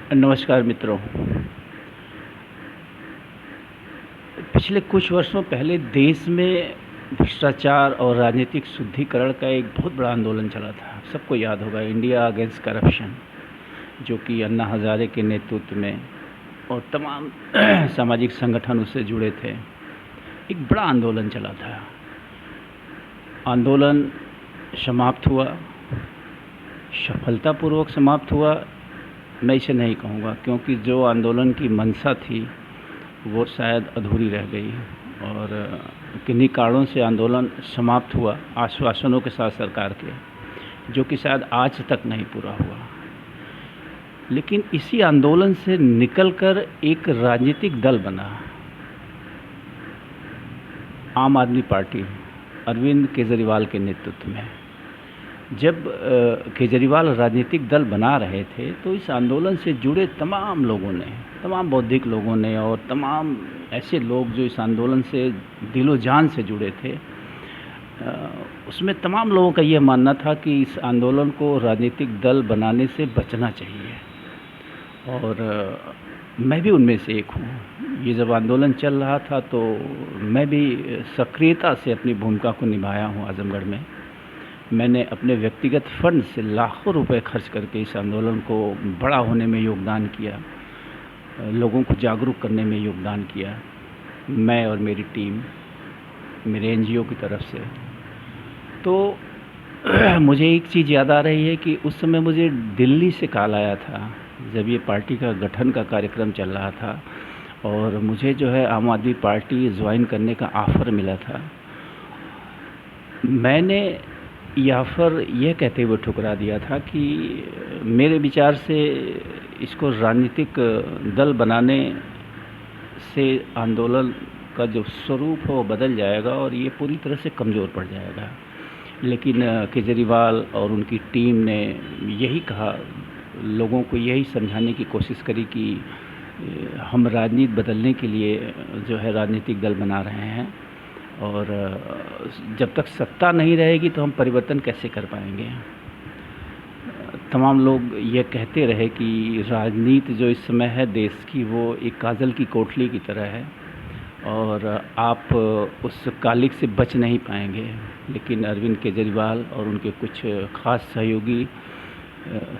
नमस्कार मित्रों। पिछले कुछ वर्षों पहले देश में भ्रष्टाचार और राजनीतिक शुद्धिकरण का एक बहुत बड़ा आंदोलन चला था। सबको याद होगा, इंडिया अगेंस्ट करप्शन, जो कि अन्ना हज़ारे के नेतृत्व में और तमाम सामाजिक संगठन उससे जुड़े थे। एक बड़ा आंदोलन चला था। आंदोलन समाप्त हुआ, सफलतापूर्वक समाप्त हुआ मैं इसे नहीं कहूँगा, क्योंकि जो आंदोलन की मंशा थी वो शायद अधूरी रह गई और किन्हीं कारणों से आंदोलन समाप्त हुआ आश्वासनों के साथ सरकार के, जो कि शायद आज तक नहीं पूरा हुआ। लेकिन इसी आंदोलन से निकलकर एक राजनीतिक दल बना, आम आदमी पार्टी, अरविंद केजरीवाल के नेतृत्व में। जब केजरीवाल राजनीतिक दल बना रहे थे तो इस आंदोलन से जुड़े तमाम लोगों ने, तमाम बौद्धिक लोगों ने और तमाम ऐसे लोग जो इस आंदोलन से दिलो जान से जुड़े थे, उसमें तमाम लोगों का ये मानना था कि इस आंदोलन को राजनीतिक दल बनाने से बचना चाहिए। और मैं भी उनमें से एक हूँ। ये जब आंदोलन चल रहा था तो मैं भी सक्रियता से अपनी भूमिका को निभाया हूँ। आजमगढ़ में मैंने अपने व्यक्तिगत फंड से लाखों रुपए खर्च करके इस आंदोलन को बड़ा होने में योगदान किया, लोगों को जागरूक करने में योगदान किया, मैं और मेरी टीम, मेरे एनजीओ की तरफ से। तो मुझे एक चीज़ याद आ रही है कि उस समय मुझे दिल्ली से कॉल आया था, जब ये पार्टी का गठन का कार्यक्रम चल रहा था और मुझे जो है आम आदमी पार्टी ज्वाइन करने का ऑफ़र मिला था। मैंने यह ऑफ़र यह कहते हुए ठुकरा दिया था कि मेरे विचार से इसको राजनीतिक दल बनाने से आंदोलन का जो स्वरूप है वो बदल जाएगा और ये पूरी तरह से कमज़ोर पड़ जाएगा। लेकिन केजरीवाल और उनकी टीम ने यही कहा, लोगों को यही समझाने की कोशिश करी कि हम राजनीति बदलने के लिए जो है राजनीतिक दल बना रहे हैं और जब तक सत्ता नहीं रहेगी तो हम परिवर्तन कैसे कर पाएंगे। तमाम लोग ये कहते रहे कि राजनीति जो इस समय है देश की, वो एक काजल की कोठली की तरह है और आप उस कालिक से बच नहीं पाएंगे। लेकिन अरविंद केजरीवाल और उनके कुछ खास सहयोगी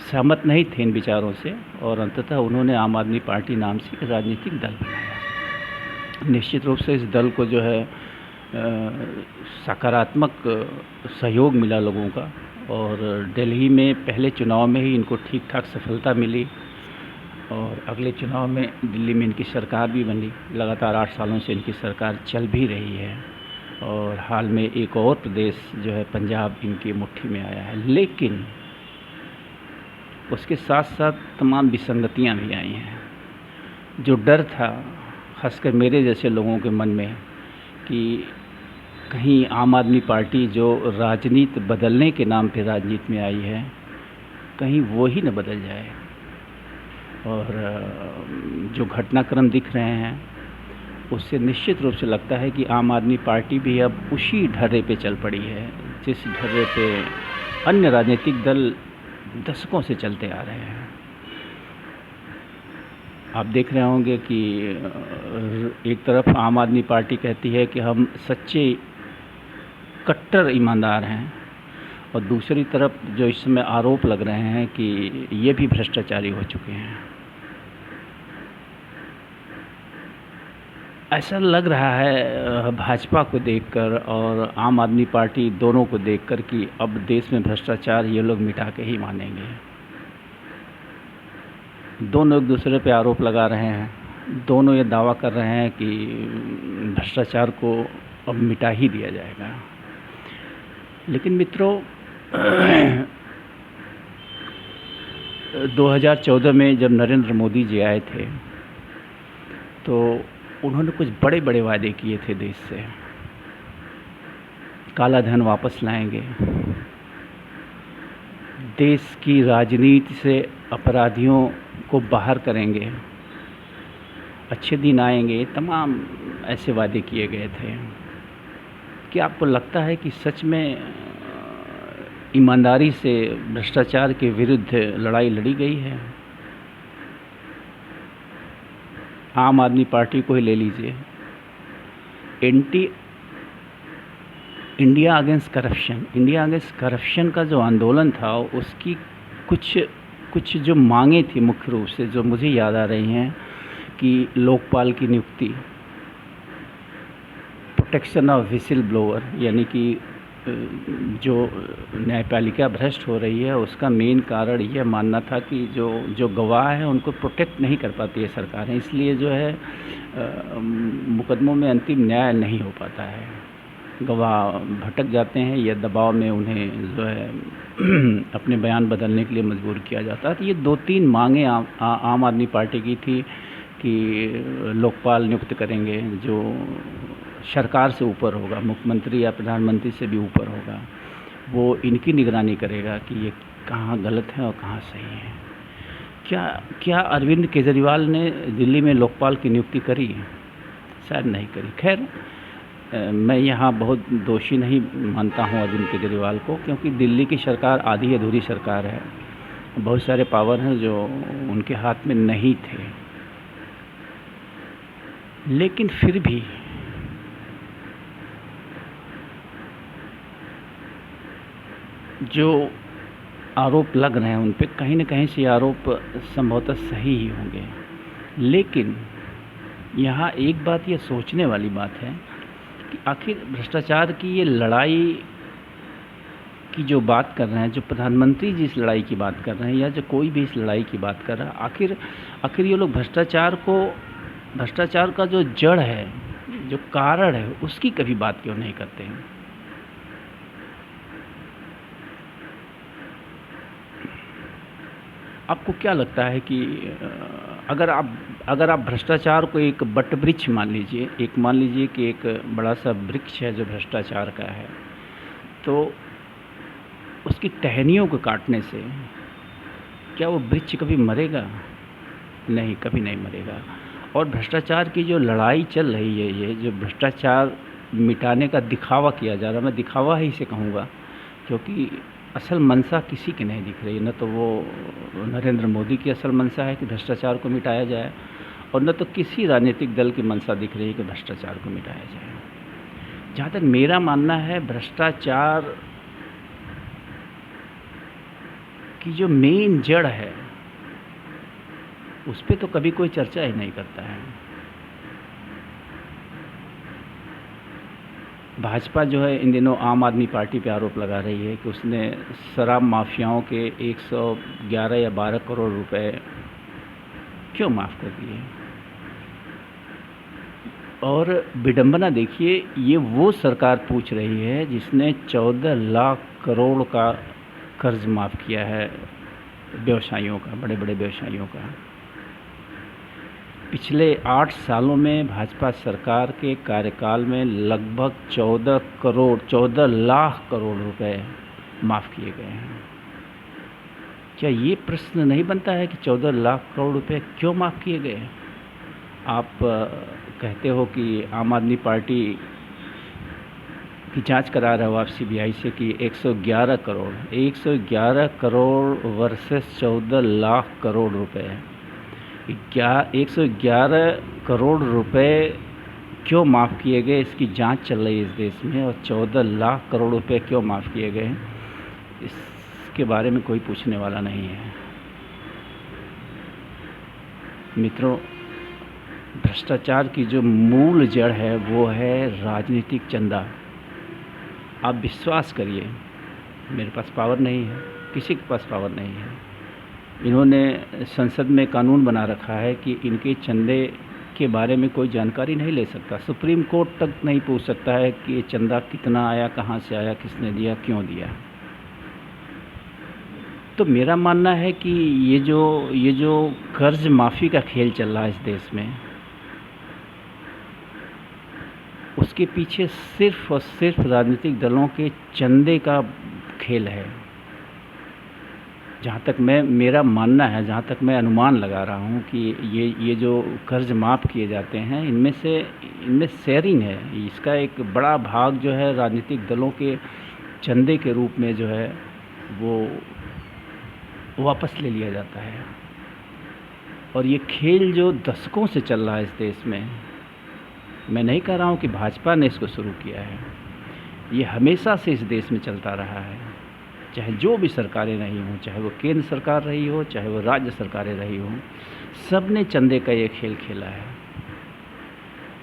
सहमत नहीं थे इन विचारों से और अंततः उन्होंने आम आदमी पार्टी नाम से एक राजनीतिक दल बनाया। निश्चित रूप से इस दल को जो है सकारात्मक सहयोग मिला लोगों का और दिल्ली में पहले चुनाव में ही इनको ठीक ठाक सफलता मिली और अगले चुनाव में दिल्ली में इनकी सरकार भी बनी। लगातार 8 सालों से इनकी सरकार चल भी रही है और हाल में एक और प्रदेश जो है पंजाब इनकी मुट्ठी में आया है। लेकिन उसके साथ साथ तमाम विसंगतियां भी आई हैं। जो डर था खासकर मेरे जैसे लोगों के मन में कि कहीं आम आदमी पार्टी जो राजनीति बदलने के नाम पे राजनीति में आई है, कहीं वो ही न बदल जाए। और जो घटनाक्रम दिख रहे हैं उससे निश्चित रूप से लगता है कि आम आदमी पार्टी भी अब उसी ढर्रे पे चल पड़ी है जिस ढर्रे पे अन्य राजनीतिक दल दशकों से चलते आ रहे हैं। आप देख रहे होंगे कि एक तरफ आम आदमी पार्टी कहती है कि हम सच्चे कट्टर ईमानदार हैं और दूसरी तरफ जो इस समय आरोप लग रहे हैं कि ये भी भ्रष्टाचारी हो चुके हैं। ऐसा लग रहा है भाजपा को देखकर और आम आदमी पार्टी दोनों को देखकर कि अब देश में भ्रष्टाचार ये लोग मिटा के ही मानेंगे। दोनों एक दूसरे पे आरोप लगा रहे हैं, दोनों ये दावा कर रहे हैं कि भ्रष्टाचार को अब मिटा ही दिया जाएगा। लेकिन मित्रों 2014 में जब नरेंद्र मोदी जी आए थे तो उन्होंने कुछ बड़े बड़े वादे किए थे देश से। काला धन वापस लाएंगे, देश की राजनीति से अपराधियों को बाहर करेंगे, अच्छे दिन आएंगे, तमाम ऐसे वादे किए गए थे। क्या आपको लगता है कि सच में ईमानदारी से भ्रष्टाचार के विरुद्ध लड़ाई लड़ी गई है? आम आदमी पार्टी को ही ले लीजिए, एंटी इंडिया अगेंस्ट करप्शन का जो आंदोलन था, उसकी कुछ जो मांगे थी मुख्य रूप से, जो मुझे याद आ रही हैं, कि लोकपाल की नियुक्ति, प्रोटेक्शन ऑफ विसिल ब्लोअर, यानी कि जो न्यायपालिका भ्रष्ट हो रही है उसका मेन कारण यह मानना था कि जो गवाह हैं उनको प्रोटेक्ट नहीं कर पाती है सरकारें, इसलिए जो है मुकदमों में अंतिम न्याय नहीं हो पाता है, गवाह भटक जाते हैं या दबाव में उन्हें जो है अपने बयान बदलने के लिए मजबूर किया जाता है। तो ये 2-3 मांगें आम आदमी पार्टी की थी कि लोकपाल नियुक्त करेंगे जो सरकार से ऊपर होगा, मुख्यमंत्री या प्रधानमंत्री से भी ऊपर होगा, वो इनकी निगरानी करेगा कि ये कहाँ गलत है और कहाँ सही है। क्या अरविंद केजरीवाल ने दिल्ली में लोकपाल की नियुक्ति करी? शायद नहीं करी। खैर, मैं यहाँ बहुत दोषी नहीं मानता हूँ अरविंद केजरीवाल को, क्योंकि दिल्ली की सरकार आधी अधूरी सरकार है, बहुत सारे पावर हैं जो उनके हाथ में नहीं थे। लेकिन फिर भी जो आरोप लग रहे हैं उन पे कहीं न कहीं से आरोप संभवतः सही ही होंगे। लेकिन यहाँ एक बात ये सोचने वाली बात है कि आखिर भ्रष्टाचार की ये लड़ाई की जो बात कर रहे हैं, जो प्रधानमंत्री जी इस लड़ाई की बात कर रहे हैं, या जो कोई भी इस लड़ाई की बात कर रहा है, आखिर ये लोग भ्रष्टाचार का जो जड़ है, जो कारण है, उसकी कभी बात क्यों नहीं करते हैं? आपको क्या लगता है कि अगर आप भ्रष्टाचार को एक वटवृक्ष मान लीजिए कि एक बड़ा सा वृक्ष है जो भ्रष्टाचार का है, तो उसकी टहनियों को काटने से क्या वो वृक्ष कभी मरेगा? नहीं, कभी नहीं मरेगा। और भ्रष्टाचार की जो लड़ाई चल रही है, ये जो भ्रष्टाचार मिटाने का दिखावा किया जा रहा है, मैं दिखावा ही इसे कहूँगा, क्योंकि असल मंशा किसी की नहीं दिख रही। न तो वो नरेंद्र मोदी की असल मंशा है कि भ्रष्टाचार को मिटाया जाए, और न तो किसी राजनीतिक दल की मंशा दिख रही है कि भ्रष्टाचार को मिटाया जाए। जहाँ तक मेरा मानना है, भ्रष्टाचार की जो मेन जड़ है उस पर तो कभी कोई चर्चा ही नहीं करता है। भाजपा जो है इन दिनों आम आदमी पार्टी पे आरोप लगा रही है कि उसने शराब माफियाओं के 111 या 12 करोड़ रुपए क्यों माफ़ कर दिए। और विडंबना देखिए, ये वो सरकार पूछ रही है जिसने 14 लाख करोड़ का कर्ज माफ़ किया है व्यवसायियों का, बड़े बड़े व्यवसायियों का। पिछले 8 सालों में भाजपा सरकार के कार्यकाल में लगभग 14 लाख करोड़ रुपए माफ़ किए गए हैं। क्या ये प्रश्न नहीं बनता है कि 14 लाख करोड़ रुपए क्यों माफ़ किए गए? आप कहते हो कि आम आदमी पार्टी की जांच करा रहे हो आप सीबीआई से कि 111 करोड़ वर्सेस 14 लाख करोड़ रुपए, 111 करोड़ रुपए क्यों माफ़ किए गए, इसकी जांच चल रही है इस देश में। और 14 लाख करोड़ रुपए क्यों माफ़ किए गए, इसके बारे में कोई पूछने वाला नहीं है। मित्रों, भ्रष्टाचार की जो मूल जड़ है वो है राजनीतिक चंदा। आप विश्वास करिए, मेरे पास पावर नहीं है, किसी के पास पावर नहीं है। इन्होंने संसद में कानून बना रखा है कि इनके चंदे के बारे में कोई जानकारी नहीं ले सकता, सुप्रीम कोर्ट तक नहीं पूछ सकता है कि ये चंदा कितना आया, कहाँ से आया, किसने दिया, क्यों दिया। तो मेरा मानना है कि ये जो कर्ज माफ़ी का खेल चल रहा है इस देश में, उसके पीछे सिर्फ और सिर्फ राजनीतिक दलों के चंदे का खेल है। जहाँ तक मेरा मानना है, जहाँ तक मैं अनुमान लगा रहा हूँ कि ये जो कर्ज माफ़ किए जाते हैं, इनमें शेयरिंग है। इसका एक बड़ा भाग जो है राजनीतिक दलों के चंदे के रूप में जो है वो वापस ले लिया जाता है। और ये खेल जो दशकों से चल रहा है इस देश में, मैं नहीं कह रहा हूँ कि भाजपा ने इसको शुरू किया है, ये हमेशा से इस देश में चलता रहा है। चाहे जो भी सरकारें रही हों, चाहे वो केंद्र सरकार रही हो, चाहे वो राज्य सरकारें रही हों, सब ने चंदे का ये खेल खेला है।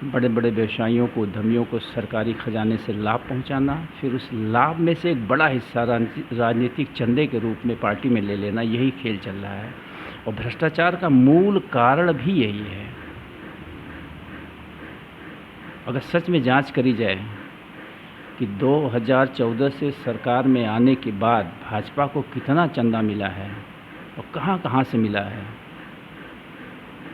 बड़े बड़े व्यवसायियों को, उद्यमियों को सरकारी खजाने से लाभ पहुंचाना, फिर उस लाभ में से एक बड़ा हिस्सा राजनीतिक चंदे के रूप में पार्टी में ले लेना, यही खेल चल रहा है। और भ्रष्टाचार का मूल कारण भी यही है। अगर सच में जांच करी जाए कि 2014 से सरकार में आने के बाद भाजपा को कितना चंदा मिला है और कहां कहां से मिला है,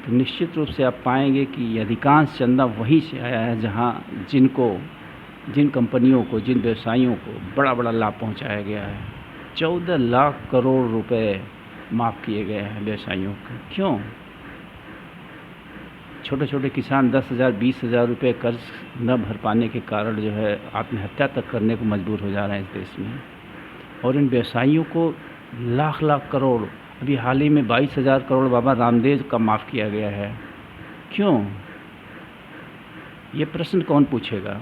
तो निश्चित रूप से आप पाएंगे कि अधिकांश चंदा वहीं से आया है जहां जिन कंपनियों को, जिन व्यवसायियों को बड़ा बड़ा लाभ पहुंचाया गया है। 14 लाख करोड़ रुपए माफ़ किए गए हैं व्यवसायियों को। क्यों? छोटे छोटे किसान 10,000 20,000 रुपये कर्ज न भर पाने के कारण जो है आत्महत्या तक करने को मजबूर हो जा रहे हैं इस देश में। और इन व्यवसायियों को लाख लाख करोड़, अभी हाल ही में 22,000 करोड़ बाबा रामदेव का माफ़ किया गया है। क्यों? ये प्रश्न कौन पूछेगा?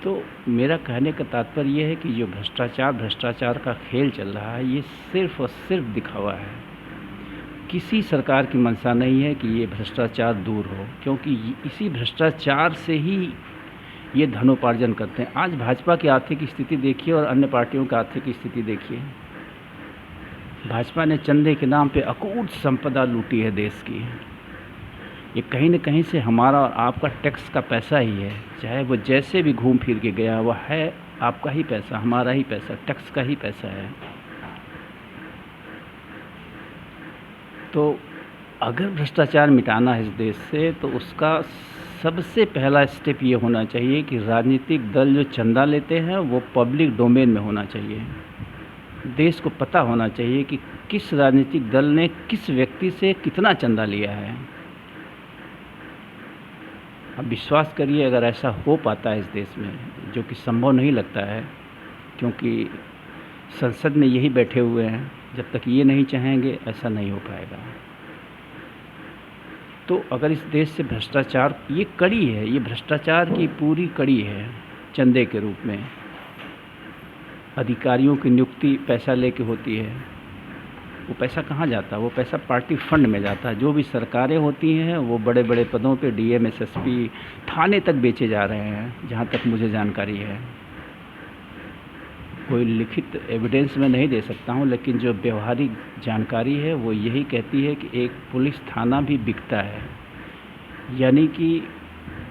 तो मेरा कहने का तात्पर्य ये है कि जो भ्रष्टाचार का खेल चल रहा है, ये सिर्फ़ और सिर्फ दिखावा है। किसी सरकार की मंशा नहीं है कि ये भ्रष्टाचार दूर हो, क्योंकि इसी भ्रष्टाचार से ही ये धनोपार्जन करते हैं। आज भाजपा की आर्थिक स्थिति देखिए और अन्य पार्टियों की आर्थिक स्थिति देखिए। भाजपा ने चंदे के नाम पे अकूट संपदा लूटी है देश की। ये कहीं न कहीं से हमारा और आपका टैक्स का पैसा ही है, चाहे वो जैसे भी घूम फिर के गया, वह है आपका ही पैसा, हमारा ही पैसा, टैक्स का ही पैसा है। तो अगर भ्रष्टाचार मिटाना है इस देश से, तो उसका सबसे पहला स्टेप ये होना चाहिए कि राजनीतिक दल जो चंदा लेते हैं वो पब्लिक डोमेन में होना चाहिए। देश को पता होना चाहिए कि किस राजनीतिक दल ने किस व्यक्ति से कितना चंदा लिया है। अब विश्वास करिए, अगर ऐसा हो पाता है इस देश में, जो कि संभव नहीं लगता है, क्योंकि संसद में यही बैठे हुए हैं, जब तक ये नहीं चाहेंगे ऐसा नहीं हो पाएगा। तो अगर इस देश से भ्रष्टाचार, ये कड़ी है, ये भ्रष्टाचार की पूरी कड़ी है चंदे के रूप में। अधिकारियों की नियुक्ति पैसा लेके होती है। वो पैसा कहाँ जाता है? वो पैसा पार्टी फंड में जाता है। जो भी सरकारें होती हैं वो बड़े बड़े पदों पे डीएम, एसएसपी, थाने तक बेचे जा रहे हैं, जहाँ तक मुझे जानकारी है। कोई लिखित एविडेंस मैं नहीं दे सकता हूँ, लेकिन जो व्यवहारिक जानकारी है वो यही कहती है कि एक पुलिस थाना भी बिकता है। यानी कि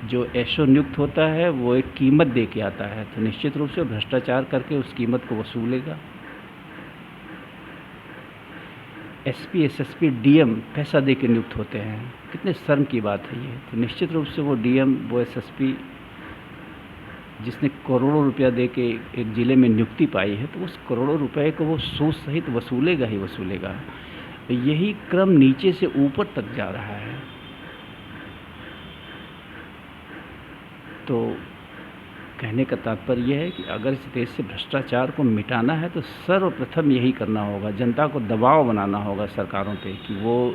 जो एसओ नियुक्त होता है वो एक कीमत दे के आता है, तो निश्चित रूप से भ्रष्टाचार करके उस कीमत को वसूलेगा। एसपी, एसएसपी, डीएम पैसा दे के नियुक्त होते हैं। कितने शर्म की बात है ये। तो निश्चित रूप से वो डीएम, वो एसएसपी जिसने करोड़ों रुपया दे के एक ज़िले में नियुक्ति पाई है, तो उस करोड़ों रुपए को वो सूद सहित वसूलेगा ही वसूलेगा। यही क्रम नीचे से ऊपर तक जा रहा है। तो कहने का तात्पर्य यह है कि अगर इस देश से भ्रष्टाचार को मिटाना है तो सर्वप्रथम यही करना होगा, जनता को दबाव बनाना होगा सरकारों पे कि वो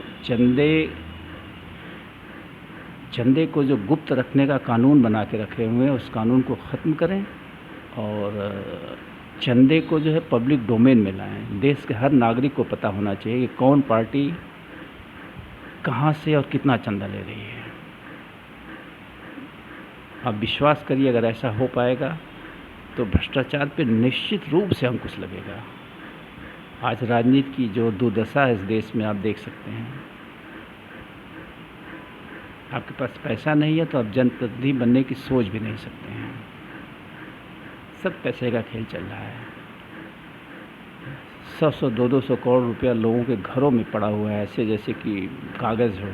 चंदे को जो गुप्त रखने का कानून बना के रखे हुए हैं उस कानून को ख़त्म करें और चंदे को जो है पब्लिक डोमेन में लाएं। देश के हर नागरिक को पता होना चाहिए कि कौन पार्टी कहाँ से और कितना चंदा ले रही है। आप विश्वास करिए, अगर ऐसा हो पाएगा तो भ्रष्टाचार पे निश्चित रूप से अंकुश लगेगा। आज राजनीति की जो दुर्दशा है इस देश में आप देख सकते हैं। आपके पास पैसा नहीं है तो आप जनप्रतिनिधि बनने की सोच भी नहीं सकते हैं। सब पैसे का खेल चल रहा है। 100-100, 200 करोड़ रुपया लोगों के घरों में पड़ा हुआ है, ऐसे जैसे कि कागज़ हो।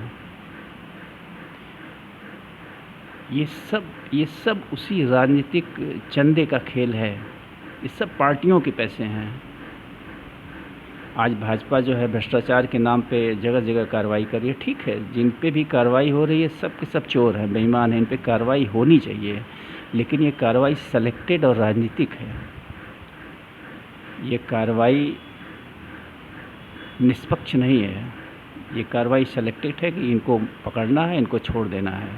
ये सब उसी राजनीतिक चंदे का खेल है। ये सब पार्टियों के पैसे हैं। आज भाजपा जो है भ्रष्टाचार के नाम पे जगह जगह कार्रवाई कर रही है। ठीक है, जिन पे भी कार्रवाई हो रही है सब के सब चोर हैं, बेईमान हैं, इन पे कार्रवाई होनी चाहिए, लेकिन ये कार्रवाई सेलेक्टेड और राजनीतिक है। ये कार्रवाई निष्पक्ष नहीं है। ये कार्रवाई सेलेक्टेड है कि इनको पकड़ना है, इनको छोड़ देना है।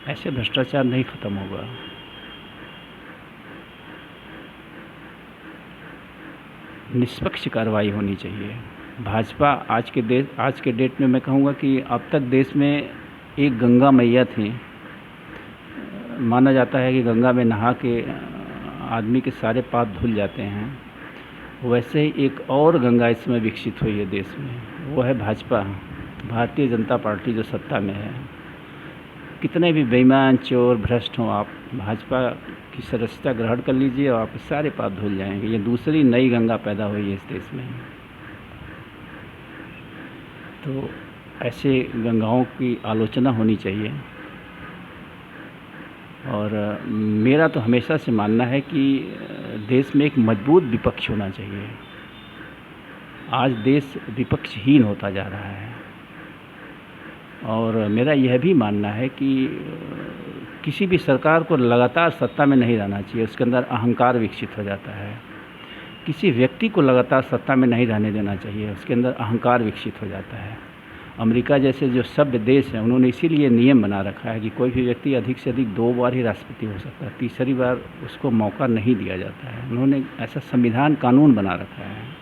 ऐसे भ्रष्टाचार नहीं ख़त्म होगा। निष्पक्ष कार्रवाई होनी चाहिए। भाजपा आज के डेट में मैं कहूँगा कि अब तक देश में एक गंगा मैया थी। माना जाता है कि गंगा में नहा के आदमी के सारे पाप धुल जाते हैं। वैसे ही एक और गंगा इसमें विकसित हुई है देश में, वो है भाजपा, भारतीय जनता पार्टी जो सत्ता में है। कितने भी बेईमान, चोर, भ्रष्ट हों, आप भाजपा की सदस्यता ग्रहण कर लीजिए और आपके सारे पाप धुल जाएंगे। ये दूसरी नई गंगा पैदा हुई है इस देश में। तो ऐसे गंगाओं की आलोचना होनी चाहिए। और मेरा तो हमेशा से मानना है कि देश में एक मजबूत विपक्ष होना चाहिए। आज देश विपक्षहीन होता जा रहा है। और मेरा यह भी मानना है कि किसी भी सरकार को लगातार सत्ता में नहीं रहना चाहिए, उसके अंदर अहंकार विकसित हो जाता है। किसी व्यक्ति को लगातार सत्ता में नहीं रहने देना चाहिए, उसके अंदर अहंकार विकसित हो जाता है। अमेरिका जैसे जो सभ्य देश हैं, उन्होंने इसीलिए नियम बना रखा है कि कोई भी व्यक्ति अधिक से अधिक 2 बार ही राष्ट्रपति हो सकता है, तीसरी बार उसको मौका नहीं दिया जाता है। उन्होंने ऐसा संविधान कानून बना रखा है।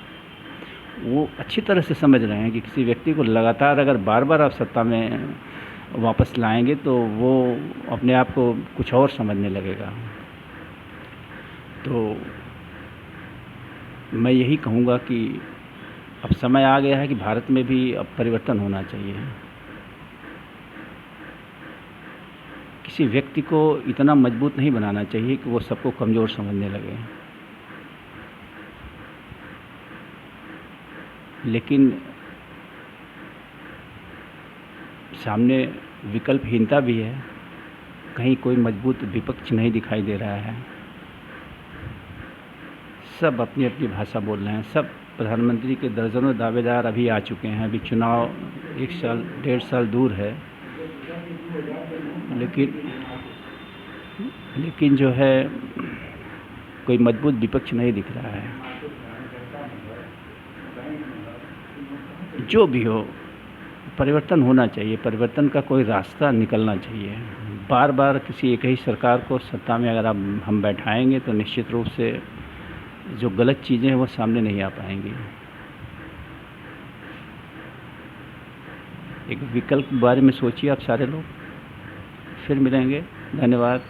वो अच्छी तरह से समझ रहे हैं कि किसी व्यक्ति को लगातार अगर बार बार आप सत्ता में वापस लाएंगे तो वो अपने आप को कुछ और समझने लगेगा। तो मैं यही कहूँगा कि अब समय आ गया है कि भारत में भी अब परिवर्तन होना चाहिए। किसी व्यक्ति को इतना मजबूत नहीं बनाना चाहिए कि वो सबको कमज़ोर समझने लगे। लेकिन सामने विकल्पहीनता भी है, कहीं कोई मजबूत विपक्ष नहीं दिखाई दे रहा है। सब अपनी अपनी भाषा बोल रहे हैं। सब प्रधानमंत्री के दर्जनों दावेदार अभी आ चुके हैं। अभी चुनाव 1 साल 1.5 साल दूर है, लेकिन जो है कोई मजबूत विपक्ष नहीं दिख रहा है। जो भी हो, परिवर्तन होना चाहिए, परिवर्तन का कोई रास्ता निकलना चाहिए। बार बार किसी एक ही सरकार को सत्ता में अगर हम बैठाएंगे तो निश्चित रूप से जो गलत चीज़ें हैं वो सामने नहीं आ पाएंगी। एक विकल्प के बारे में सोचिए आप सारे लोग। फिर मिलेंगे। धन्यवाद।